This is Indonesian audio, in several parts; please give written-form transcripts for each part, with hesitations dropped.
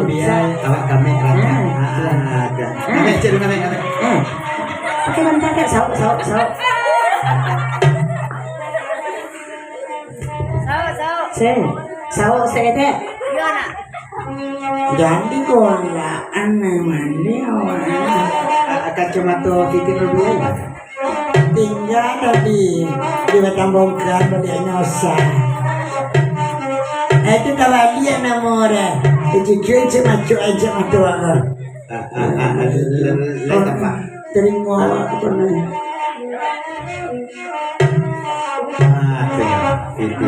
biaya awak kami ada. Kami cek kami. Pakai bantal kayak sauk. Sen, sauk teh. Iya nak. Jadi golaan namanya awak. Kacamata titik biaya. Tinggal tadi di batang bongkar pada nyosa. Itu kawalian namanya. Itu cuci macam aja macam Apa? terima apa nih? Itu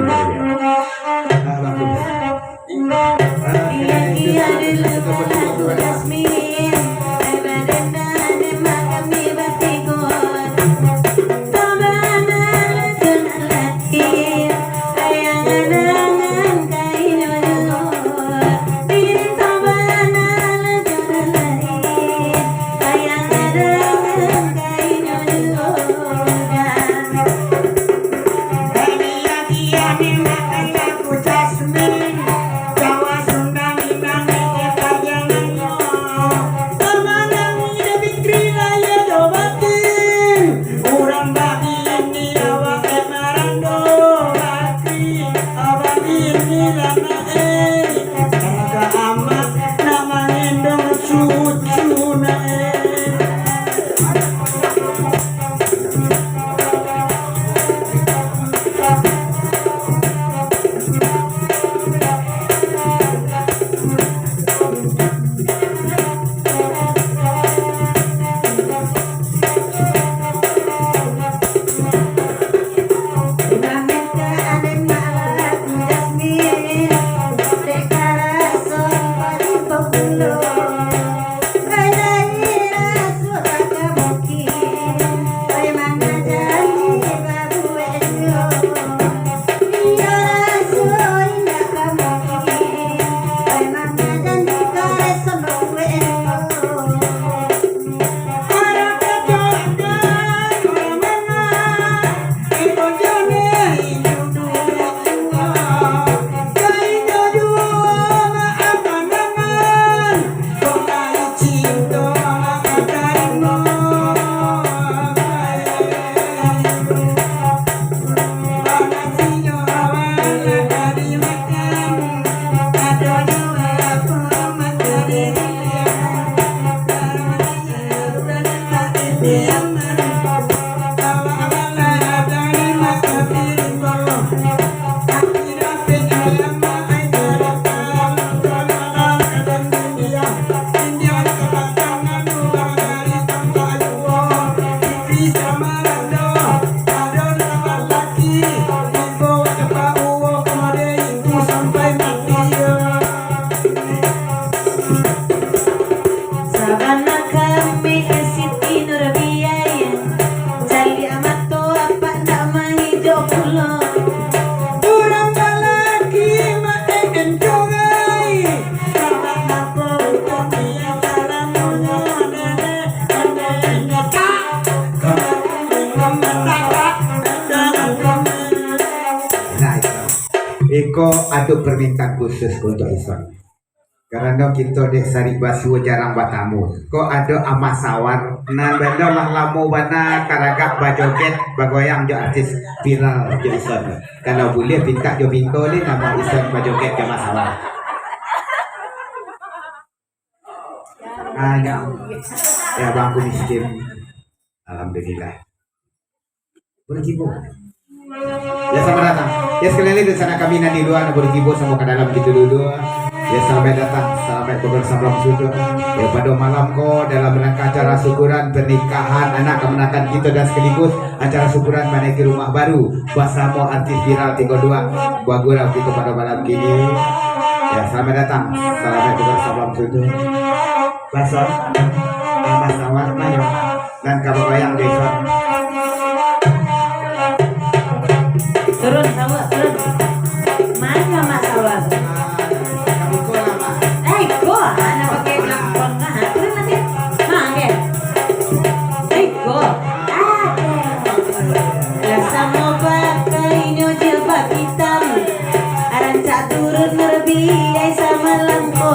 Iko ada permintaan khusus untuk Ison. Karena kita di Sari Basu jarang bertamu. Ko ada amasawar, nah benda lah lamu bana karagak bajoget bagoyang jo artis viral jo Ison. Kalau boleh minta jo pinto ni nama Ison bajoget ke amasawar. Ya bangku miskin. Alhamdulillah. Boleh kibo. Ya sama datang. Ya sekali lagi di sana kami nanti dua berkibo sama ke dalam gitu dulu. Ya sampai datang, sampai bersama sudah. Ya pada malam ko dalam rangka acara syukuran pernikahan anak kemenakan kita dan sekaligus acara syukuran menaiki rumah baru bersama artis viral 32 Bagura kita pada malam kini. Ya selamat datang, selamat bersama sudah. Bason, Mas Awar Mayo dan kabar yang Deson. Turun sawah, turun. Mana Mas Sawah? Kamu kok lama? Go, anak pakai belakang nah, turun nanti. Mangge. Go. Rasa mau pakai jilbab hitam. Aran cak turun lebih sama lampu.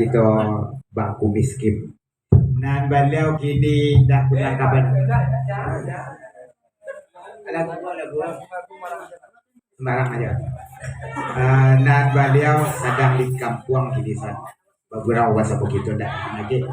gitu bangku miskin. Nan beliau kini dah punya kabar. Lagu sembarang aja. Nan beliau sedang di kampung kini san. Bagurau wasa begitu dah lagi.